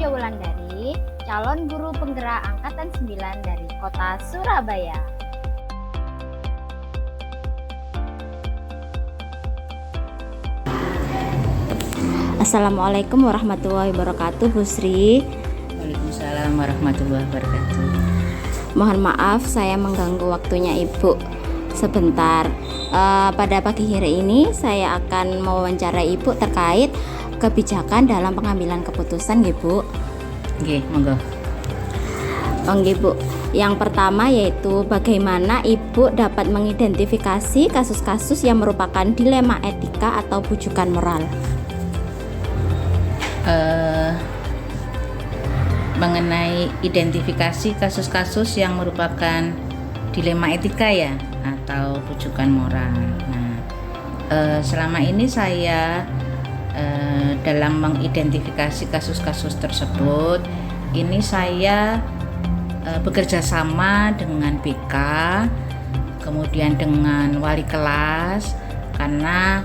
Widya Wulandari, calon guru penggerak angkatan 9 dari Kota Surabaya. Assalamualaikum warahmatullahi wabarakatuh, Bu Sri. Waalaikumsalam warahmatullahi wabarakatuh. Mohon maaf saya mengganggu waktunya Ibu sebentar. Pada pagi hari ini saya akan mewawancarai Ibu terkait kebijakan dalam pengambilan keputusan, Bu. Nggih, monggo. Oke, Bu. Yang pertama yaitu bagaimana Ibu dapat mengidentifikasi kasus-kasus yang merupakan dilema etika atau bujukan moral. Mengenai identifikasi kasus-kasus yang merupakan dilema etika ya atau bujukan moral. Nah, selama ini saya dalam mengidentifikasi kasus-kasus tersebut, ini saya bekerja sama dengan BK, kemudian dengan wali kelas, karena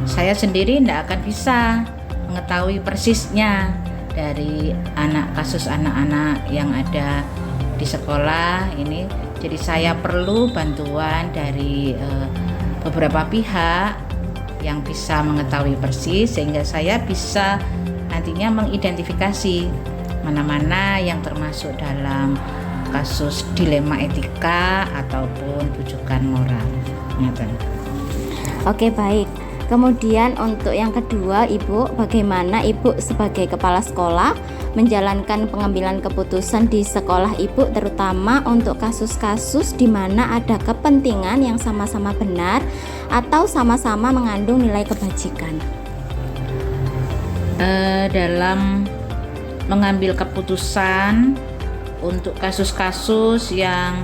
saya sendiri tidak akan bisa mengetahui persisnya dari kasus anak-anak yang ada di sekolah ini. Jadi saya perlu bantuan dari beberapa pihak yang bisa mengetahui persis, sehingga saya bisa nantinya mengidentifikasi mana-mana yang termasuk dalam kasus dilema etika ataupun bujukan moral. Oke, baik. Kemudian untuk yang kedua, Ibu, bagaimana Ibu sebagai kepala sekolah menjalankan pengambilan keputusan di sekolah Ibu, terutama untuk kasus-kasus di mana ada kepentingan yang sama-sama benar atau sama-sama mengandung nilai kebajikan. Dalam mengambil keputusan untuk kasus-kasus yang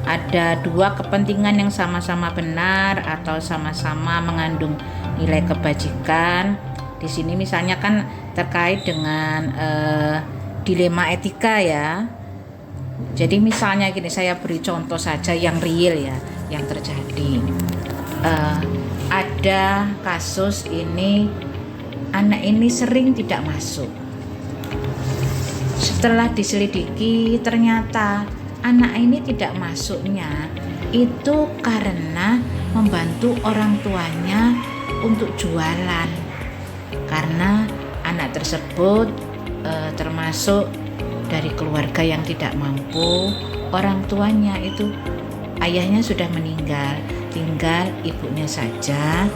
ada dua kepentingan yang sama-sama benar atau sama-sama mengandung nilai kebajikan. Di sini misalnya kan terkait dengan dilema etika ya. Jadi misalnya gini, saya beri contoh saja yang real ya, yang terjadi. Ada kasus ini, anak ini sering tidak masuk. Setelah diselidiki ternyata anak ini tidak masuknya itu karena membantu orang tuanya untuk jualan, karena anak tersebut termasuk dari keluarga yang tidak mampu. Orang tuanya itu ayahnya sudah meninggal, tinggal ibunya saja,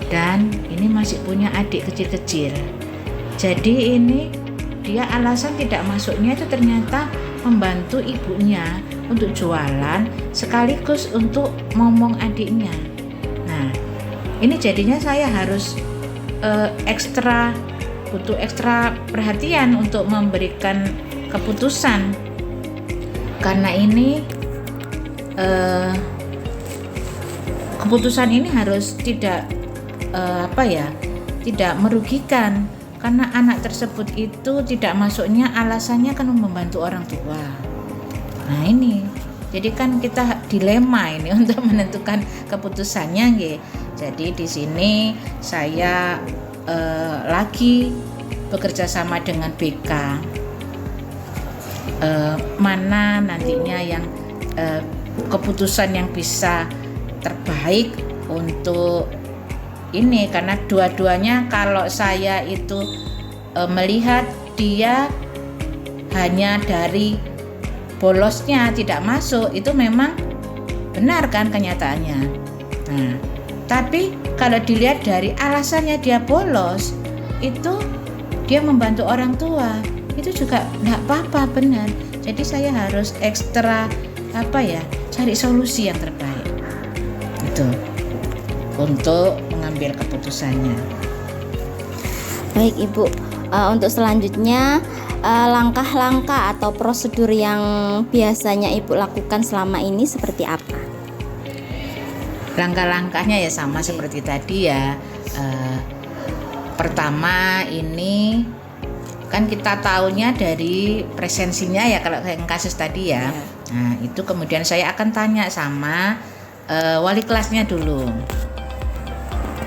dan ini masih punya adik kecil-kecil. Jadi ini dia alasan tidak masuknya itu ternyata membantu ibunya untuk jualan sekaligus untuk momong adiknya. Nah, ini jadinya saya harus butuh ekstra perhatian untuk memberikan keputusan, karena ini keputusan ini harus tidak tidak merugikan, karena anak tersebut itu tidak masuknya alasannya kan membantu orang tua. Nah ini, jadi kan kita dilema ini untuk menentukan keputusannya, nggih. Jadi di sini saya lagi bekerja sama dengan BK, mana nantinya yang keputusan yang bisa terbaik untuk ini, karena dua-duanya kalau saya itu melihat dia hanya dari bolosnya tidak masuk, itu memang benar kan kenyataannya. Nah, tapi kalau dilihat dari alasannya dia bolos, itu dia membantu orang tua, itu juga enggak apa-apa, benar. Jadi saya harus ekstra cari solusi yang terbaik. Itu untuk mengambil keputusannya. Baik, Ibu. Untuk selanjutnya, langkah-langkah atau prosedur yang biasanya Ibu lakukan selama ini seperti apa? Langkah-langkahnya ya sama seperti tadi ya. Pertama ini kan kita tahunya dari presensinya ya, kalau yang kasus tadi ya. Nah itu kemudian saya akan tanya sama wali kelasnya dulu.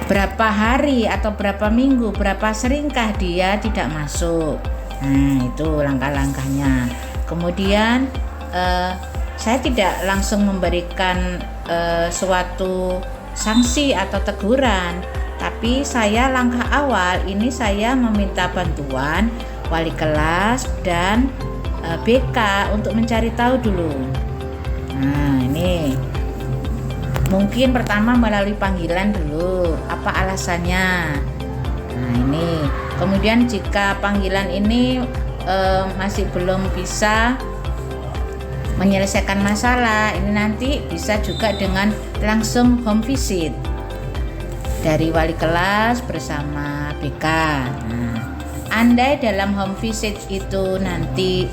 berapa hari atau berapa minggu, berapa seringkah dia tidak masuk. Nah, itu langkah-langkahnya. Kemudian saya tidak langsung memberikan suatu sanksi atau teguran, tapi saya langkah awal ini saya meminta bantuan wali kelas dan BK untuk mencari tahu dulu. Nah, ini mungkin pertama melalui panggilan dulu, apa alasannya. Nah, ini kemudian jika panggilan ini masih belum bisa menyelesaikan masalah, ini nanti bisa juga dengan langsung home visit dari wali kelas bersama BK. Nah, andai dalam home visit itu nanti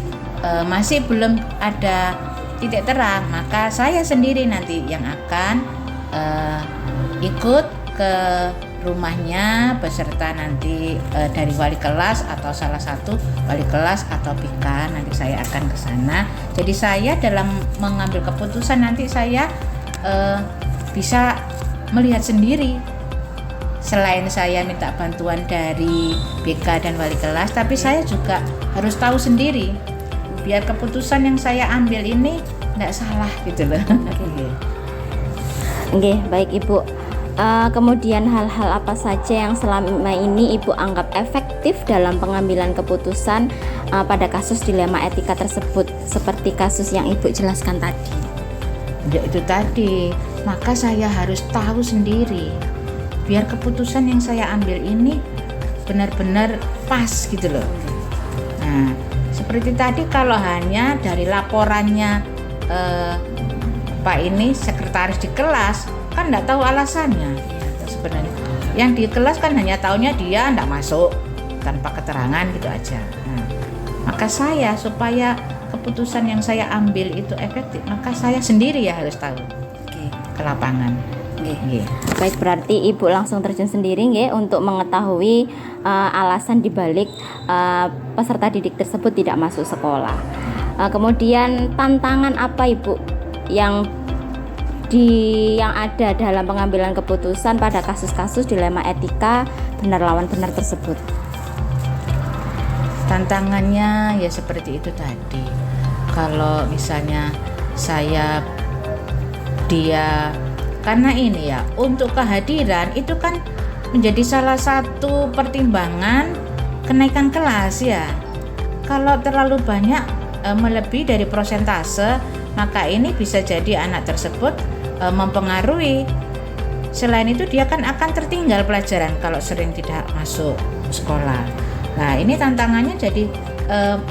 masih belum ada titik terang, maka saya sendiri nanti yang akan ikut ke rumahnya beserta nanti dari wali kelas atau salah satu wali kelas atau BK, nanti saya akan ke sana. Jadi saya dalam mengambil keputusan nanti saya bisa melihat sendiri. Selain saya minta bantuan dari BK dan wali kelas, tapi saya juga harus tahu sendiri biar keputusan yang saya ambil ini tidak salah gitu loh. Oke, baik Ibu. Kemudian hal-hal apa saja yang selama ini Ibu anggap efektif dalam pengambilan keputusan pada kasus dilema etika tersebut, seperti kasus yang Ibu jelaskan tadi? Ya itu tadi, maka saya harus tahu sendiri biar keputusan yang saya ambil ini benar-benar pas gitu loh. Nah, seperti tadi kalau hanya dari laporannya Pak ini sekretaris di kelas kan nggak tahu alasannya sebenarnya. Yang di kelas kan hanya taunya dia nggak masuk tanpa keterangan gitu aja. Nah, maka saya supaya keputusan yang saya ambil itu efektif, maka saya sendiri ya harus tahu ke lapangan. Baik, berarti Ibu langsung terjun sendiri untuk mengetahui alasan dibalik peserta didik tersebut tidak masuk sekolah. Kemudian tantangan apa Ibu yang ada dalam pengambilan keputusan pada kasus-kasus dilema etika benar lawan benar tersebut? Tantangannya ya seperti itu tadi. Kalau misalnya dia karena ini ya untuk kehadiran itu kan menjadi salah satu pertimbangan kenaikan kelas ya. Kalau terlalu banyak melebihi dari prosentase, maka ini bisa jadi anak tersebut mempengaruhi. Selain itu dia kan akan tertinggal pelajaran kalau sering tidak masuk sekolah. Nah, ini tantangannya jadi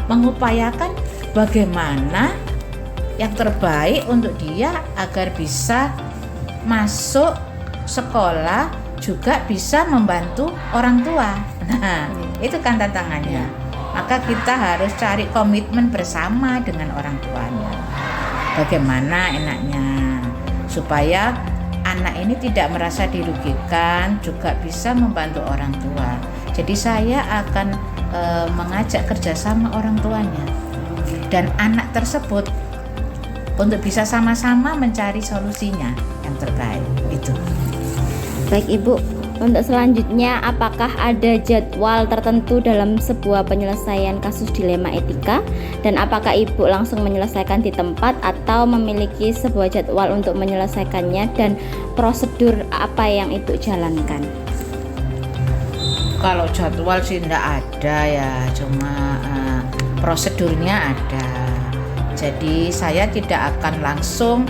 mengupayakan bagaimana yang terbaik untuk dia agar bisa masuk sekolah juga bisa membantu orang tua. Nah, itu kan tantangannya. Maka kita harus cari komitmen bersama dengan orang tuanya. Bagaimana enaknya supaya anak ini tidak merasa dirugikan, juga bisa membantu orang tua. Jadi saya akan mengajak kerjasama orang tuanya dan anak tersebut untuk bisa sama-sama mencari solusinya yang terbaik itu. Baik Ibu, untuk selanjutnya apakah ada jadwal tertentu dalam sebuah penyelesaian kasus dilema etika, dan apakah Ibu langsung menyelesaikan di tempat atau memiliki sebuah jadwal untuk menyelesaikannya, dan prosedur apa yang Ibu jalankan? Kalau jadwal sih enggak ada ya, cuma prosedurnya ada. Jadi saya tidak akan langsung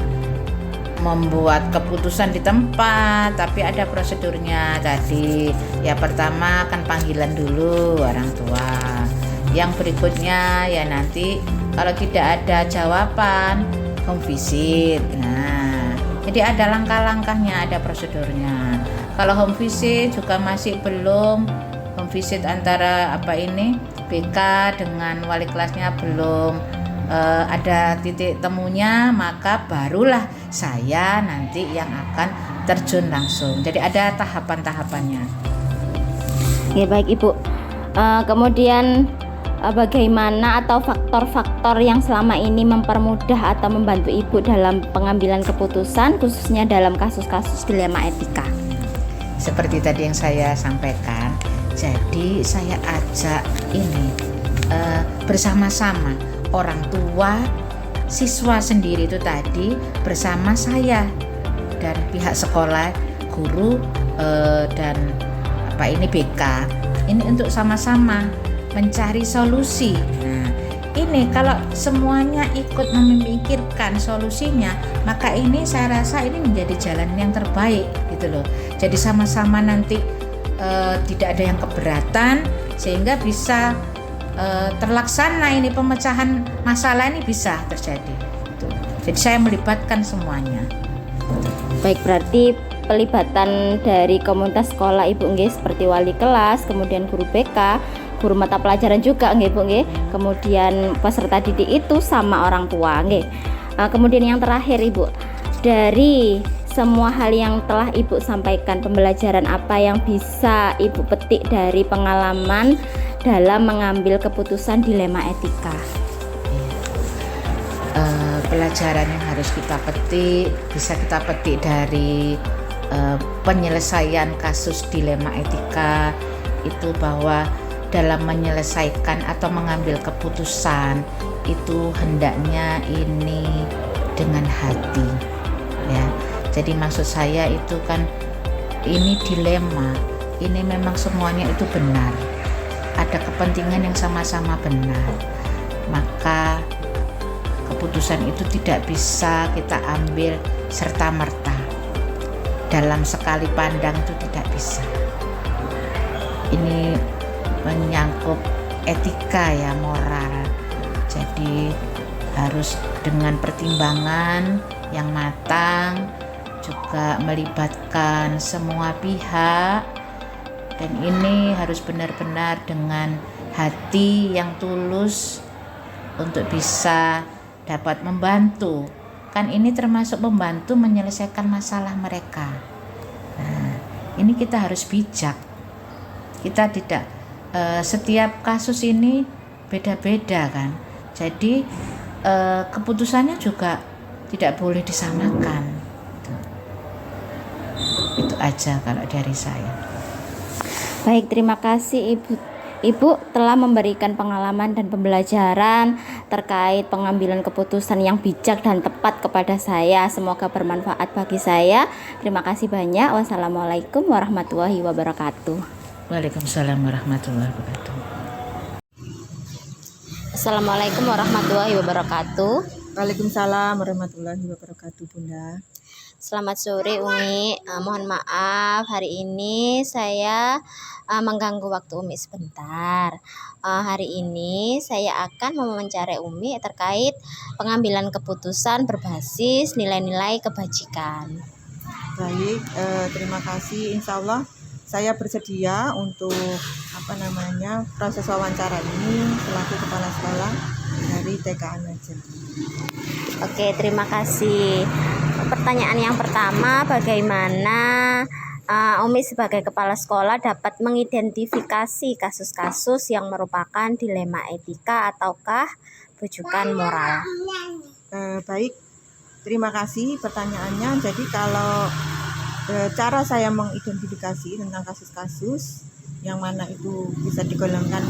membuat keputusan di tempat, tapi ada prosedurnya tadi. Ya pertama kan panggilan dulu orang tua. Yang berikutnya ya nanti kalau tidak ada jawaban home visit. Nah, jadi ada langkah-langkahnya, ada prosedurnya. Kalau home visit juga masih belum, home visit antara BK dengan wali kelasnya belum ada titik temunya, maka barulah saya nanti yang akan terjun langsung. Jadi ada tahapan-tahapannya. Ya, baik Ibu. Kemudian bagaimana atau faktor-faktor yang selama ini mempermudah atau membantu Ibu dalam pengambilan keputusan, khususnya dalam kasus-kasus dilema etika? seperti tadi yang saya sampaikan. Jadi saya ajak ini bersama-sama orang tua, siswa sendiri itu tadi bersama saya dan pihak sekolah, guru dan BK. Ini untuk sama-sama mencari solusi. Nah, ini kalau semuanya ikut memikirkan solusinya, maka ini saya rasa ini menjadi jalan yang terbaik gitu loh. Jadi sama-sama nanti tidak ada yang keberatan sehingga bisa terlaksana ini pemecahan masalah ini bisa terjadi. Gitu. Jadi saya melibatkan semuanya. Baik, berarti pelibatan dari komunitas sekolah Ibu nggih seperti wali kelas, kemudian guru BK, guru mata pelajaran juga nggih Bu nggih. Kemudian peserta didik itu sama orang tua nggih. Kemudian yang terakhir Ibu, dari semua hal yang telah Ibu sampaikan, pembelajaran apa yang bisa Ibu petik dari pengalaman dalam mengambil keputusan dilema etika? Pelajaran yang harus kita petik bisa kita petik dari penyelesaian kasus dilema etika itu, bahwa dalam menyelesaikan atau mengambil keputusan itu hendaknya ini dengan hati ya. Jadi maksud saya itu kan ini dilema, ini memang semuanya itu benar, ada kepentingan yang sama-sama benar, maka keputusan itu tidak bisa kita ambil serta-merta. Dalam sekali pandang itu tidak bisa. Ini menyangkut etika ya, moral. Jadi harus dengan pertimbangan yang matang, juga melibatkan semua pihak, dan ini harus benar-benar dengan hati yang tulus untuk bisa dapat membantu. Kan ini termasuk membantu menyelesaikan masalah mereka. Nah, ini kita harus bijak. Kita tidak setiap kasus ini beda-beda kan. Jadi keputusannya juga tidak boleh disamakan. Itu aja kalau dari saya. Baik, terima kasih Ibu telah memberikan pengalaman dan pembelajaran terkait pengambilan keputusan yang bijak dan tepat kepada saya. Semoga bermanfaat bagi saya. Terima kasih banyak. Wassalamualaikum warahmatullahi wabarakatuh. Waalaikumsalam warahmatullahi wabarakatuh. Assalamualaikum warahmatullahi wabarakatuh. Waalaikumsalam warahmatullahi wabarakatuh, Bunda. Selamat sore Umi, mohon maaf hari ini saya mengganggu waktu Umi sebentar. Hari ini saya akan mewawancarai Umi terkait pengambilan keputusan berbasis nilai-nilai kebajikan. Baik, terima kasih. Insya Allah saya bersedia untuk proses wawancara ini selaku kepala sekolah dari TK An-Najah. Oke, terima kasih. Pertanyaan yang pertama, bagaimana Umi sebagai kepala sekolah dapat mengidentifikasi kasus-kasus yang merupakan dilema etika ataukah bujukan moral? Baik, terima kasih pertanyaannya. Jadi kalau cara saya mengidentifikasi tentang kasus-kasus yang mana itu bisa digolongkan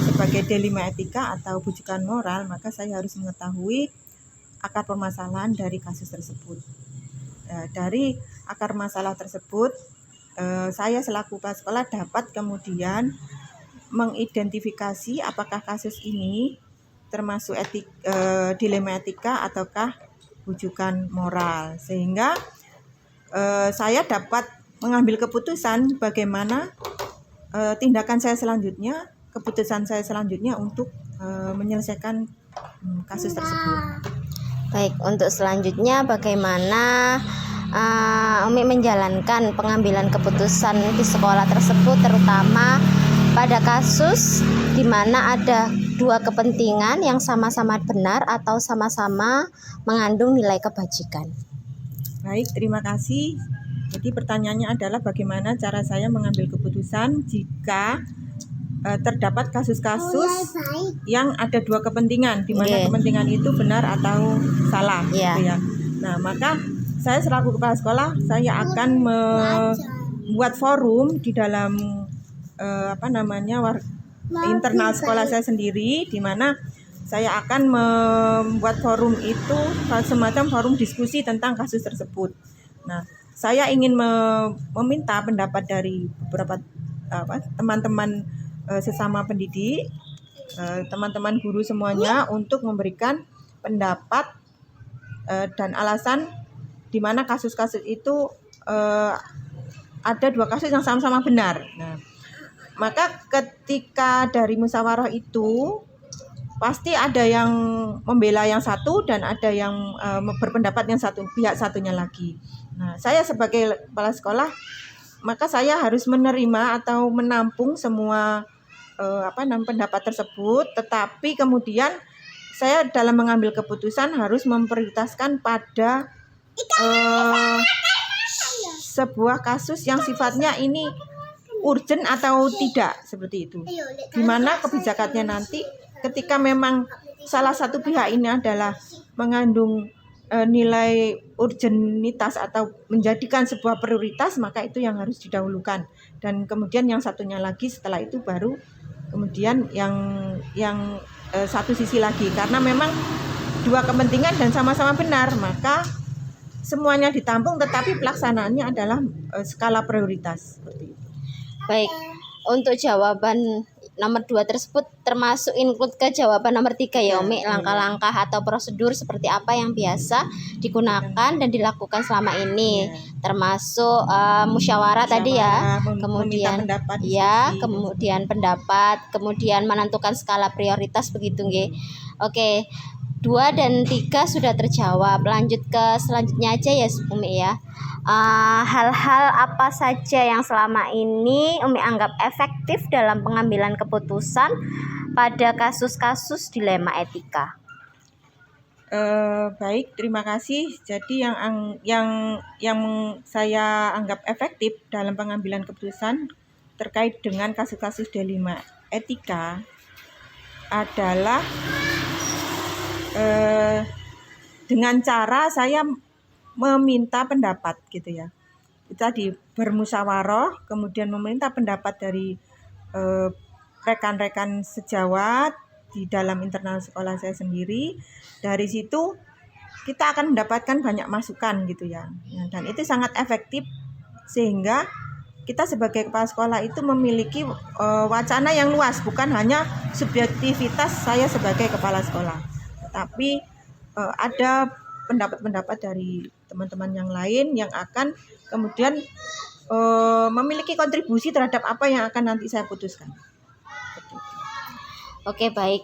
sebagai dilema etika atau bujukan moral, maka saya harus mengetahui akar permasalahan dari kasus tersebut. Dari akar masalah tersebut, saya selaku kepala sekolah dapat kemudian mengidentifikasi apakah kasus ini termasuk dilema etika ataukah bujukan moral, sehingga saya dapat mengambil keputusan bagaimana tindakan saya selanjutnya, keputusan saya selanjutnya untuk menyelesaikan kasus tersebut. Baik, untuk selanjutnya bagaimana Umi menjalankan pengambilan keputusan di sekolah tersebut, terutama pada kasus di mana ada dua kepentingan yang sama-sama benar atau sama-sama mengandung nilai kebajikan. Baik, terima kasih. Jadi pertanyaannya adalah bagaimana cara saya mengambil keputusan jika terdapat kasus-kasus yang ada dua kepentingan, di mana kepentingan itu benar atau salah, gitu ya. Nah, maka saya selaku kepala sekolah, saya akan buat forum di dalam internal sekolah saya sendiri, di mana saya akan membuat forum itu semacam forum diskusi tentang kasus tersebut. Nah, saya ingin meminta pendapat dari beberapa teman-teman sesama pendidik, teman-teman guru semuanya untuk memberikan pendapat dan alasan di mana kasus-kasus itu ada 2 kasus yang sama-sama benar. Nah, maka ketika dari musyawarah itu pasti ada yang membela yang satu dan ada yang berpendapat yang satu pihak satunya lagi. Nah, saya sebagai kepala sekolah, maka saya harus menerima atau menampung semua pendapat tersebut, tetapi kemudian saya dalam mengambil keputusan harus memprioritaskan pada sebuah kasus yang sifatnya ini urgent atau tidak, seperti itu. Dimana kebijakannya nanti ketika memang salah satu pihak ini adalah mengandung nilai urgenitas atau menjadikan sebuah prioritas, maka itu yang harus didahulukan. Dan kemudian yang satunya lagi setelah itu baru kemudian yang satu sisi lagi. Karena memang 2 kepentingan dan sama-sama benar, maka semuanya ditampung, tetapi pelaksanaannya adalah skala prioritas seperti itu. Baik, untuk jawaban nomor 2 tersebut termasuk include ke jawaban nomor 3 ya Umi, langkah-langkah atau prosedur seperti apa yang biasa digunakan dan dilakukan selama ini, termasuk musyawarah tadi ya, kemudian kemudian pendapat, kemudian menentukan skala prioritas begitu nggih. Oke, 2 dan 3 sudah terjawab. Lanjut ke selanjutnya aja ya Umi ya. Hal-hal apa saja yang selama ini Umi anggap efektif dalam pengambilan keputusan pada kasus-kasus dilema etika? Baik, terima kasih. Jadi yang saya anggap efektif dalam pengambilan keputusan terkait dengan kasus-kasus dilema etika adalah dengan cara saya meminta pendapat gitu ya. Tadi bermusyawarah, kemudian meminta pendapat dari rekan-rekan sejawat di dalam internal sekolah saya sendiri. Dari situ kita akan mendapatkan banyak masukan gitu ya. Dan itu sangat efektif sehingga kita sebagai kepala sekolah itu memiliki wacana yang luas, bukan hanya subjektivitas saya sebagai kepala sekolah, tapi ada pendapat-pendapat dari teman-teman yang lain yang akan kemudian memiliki kontribusi terhadap apa yang akan nanti saya putuskan. Oke, baik.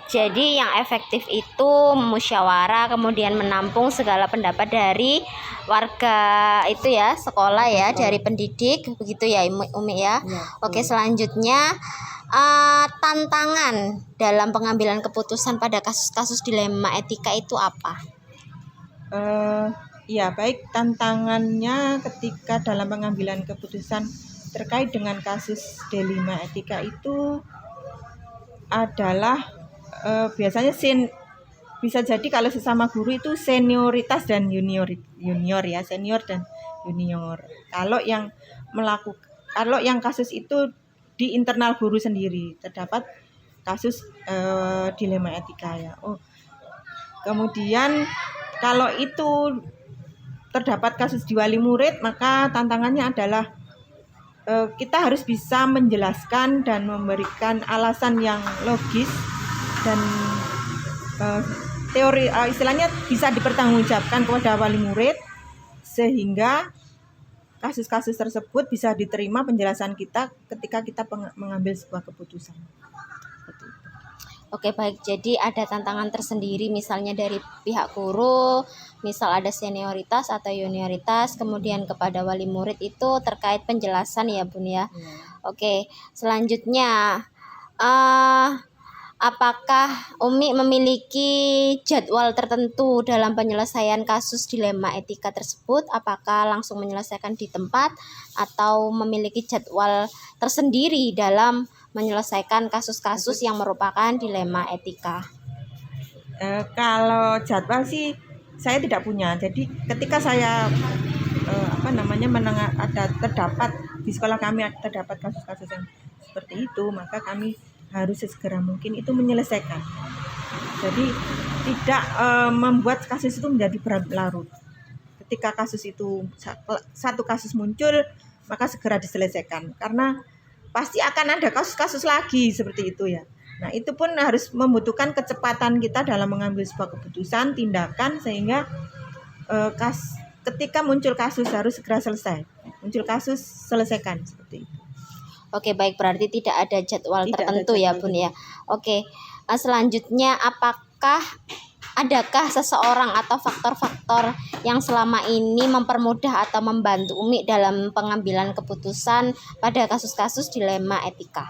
Jadi yang efektif itu musyawarah, kemudian menampung segala pendapat dari warga itu ya, sekolah ya, dari pendidik, begitu ya Umi ya. Oke, selanjutnya tantangan dalam pengambilan keputusan pada kasus-kasus dilema etika itu apa? Ya, baik, tantangannya ketika dalam pengambilan keputusan terkait dengan kasus dilema etika itu adalah biasanya bisa jadi kalau sesama guru itu senioritas dan junior ya, senior dan junior. Kalau yang kasus itu di internal guru sendiri terdapat kasus dilema etika ya. Kemudian kalau itu terdapat kasus di wali murid, maka tantangannya adalah kita harus bisa menjelaskan dan memberikan alasan yang logis dan teori istilahnya bisa dipertanggungjawabkan kepada wali murid sehingga kasus-kasus tersebut bisa diterima penjelasan kita ketika kita mengambil sebuah keputusan. Oke, baik. Jadi ada tantangan tersendiri misalnya dari pihak guru, misal ada senioritas atau junioritas, kemudian kepada wali murid itu terkait penjelasan ya Bun ya. Oke, selanjutnya apakah Umi memiliki jadwal tertentu dalam penyelesaian kasus dilema etika tersebut? Apakah langsung menyelesaikan di tempat atau memiliki jadwal tersendiri dalam menyelesaikan kasus-kasus yang merupakan dilema etika? Kalau jadwal sih saya tidak punya. Jadi ketika saya terdapat di sekolah kami terdapat kasus-kasus yang seperti itu, maka kami harus sesegera mungkin itu menyelesaikan. Jadi tidak membuat kasus itu menjadi berlarut. Ketika kasus itu satu kasus muncul, maka segera diselesaikan, karena pasti akan ada kasus-kasus lagi seperti itu ya. Nah, itu pun harus membutuhkan kecepatan kita dalam mengambil sebuah keputusan, tindakan, sehingga ketika muncul kasus harus segera selesai. Muncul kasus, selesaikan, seperti itu. Oke, baik, berarti tidak ada jadwal Tidak tertentu ada ya jadwal Bun ya. Oke, selanjutnya adakah seseorang atau faktor-faktor yang selama ini mempermudah atau membantu Umi dalam pengambilan keputusan pada kasus-kasus dilema etika?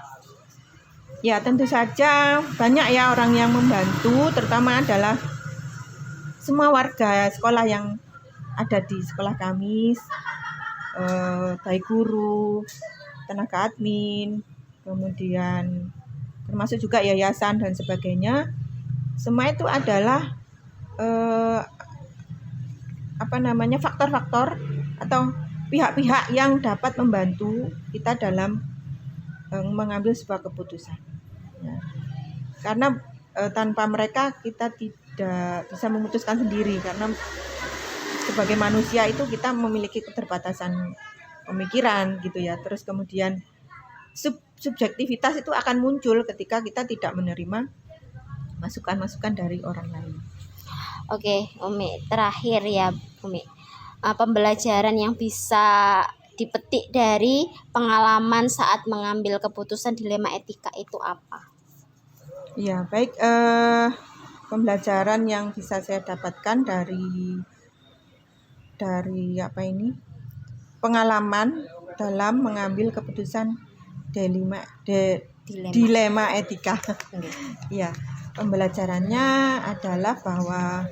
Ya, tentu saja banyak ya orang yang membantu, terutama adalah semua warga sekolah yang ada di sekolah kami, baik guru, tenaga admin, kemudian termasuk juga yayasan dan sebagainya. Semua itu adalah faktor-faktor atau pihak-pihak yang dapat membantu kita dalam mengambil sebuah keputusan. Ya. Karena tanpa mereka kita tidak bisa memutuskan sendiri, karena sebagai manusia itu kita memiliki keterbatasan pemikiran gitu ya. Terus kemudian subjektivitas itu akan muncul ketika kita tidak menerima masukan-masukan dari orang lain. Oke, Umi, terakhir ya Umi, pembelajaran yang bisa dipetik dari pengalaman saat mengambil keputusan dilema etika itu apa? Ya, baik, pembelajaran yang bisa saya dapatkan dari pengalaman dalam mengambil keputusan dilema etika. Ya, pembelajarannya adalah bahwa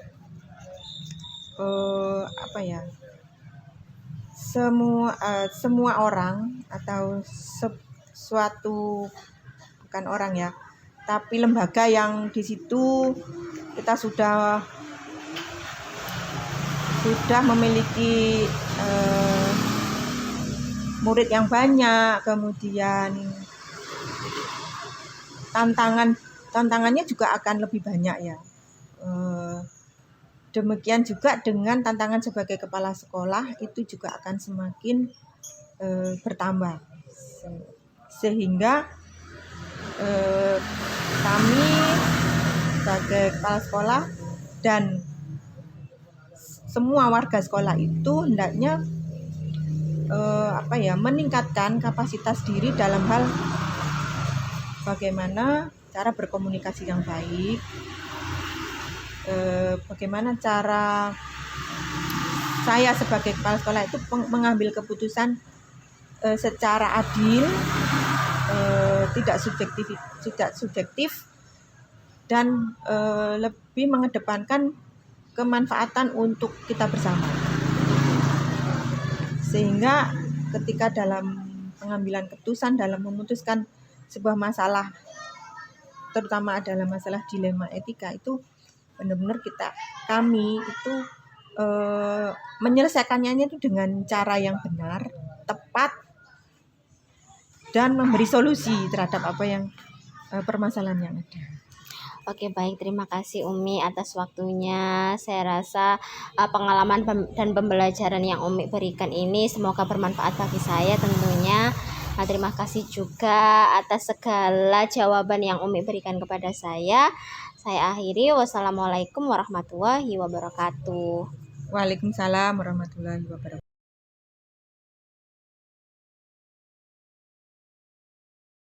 semua orang atau bukan orang ya, tapi lembaga yang di situ kita sudah memiliki murid yang banyak, kemudian tantangannya juga akan lebih banyak ya. Demikian juga dengan tantangan sebagai kepala sekolah itu juga akan semakin bertambah, sehingga kami sebagai kepala sekolah dan semua warga sekolah itu hendaknya meningkatkan kapasitas diri dalam hal bagaimana cara berkomunikasi yang baik, bagaimana cara saya sebagai kepala sekolah itu mengambil keputusan secara adil, tidak subjektif dan lebih mengedepankan kemanfaatan untuk kita bersama. Sehingga ketika dalam pengambilan keputusan dalam memutuskan sebuah masalah, terutama adalah masalah dilema etika, itu benar-benar kami itu menyelesaikannya itu dengan cara yang benar, tepat, dan memberi solusi terhadap apa yang permasalahan yang ada. Oke, baik, terima kasih Umi atas waktunya. Saya rasa pengalaman dan pembelajaran yang Umi berikan ini semoga bermanfaat bagi saya tentunya. Terima kasih juga atas segala jawaban yang Umi berikan kepada saya. Saya akhiri, wassalamualaikum warahmatullahi wabarakatuh. Waalaikumsalam warahmatullahi wabarakatuh.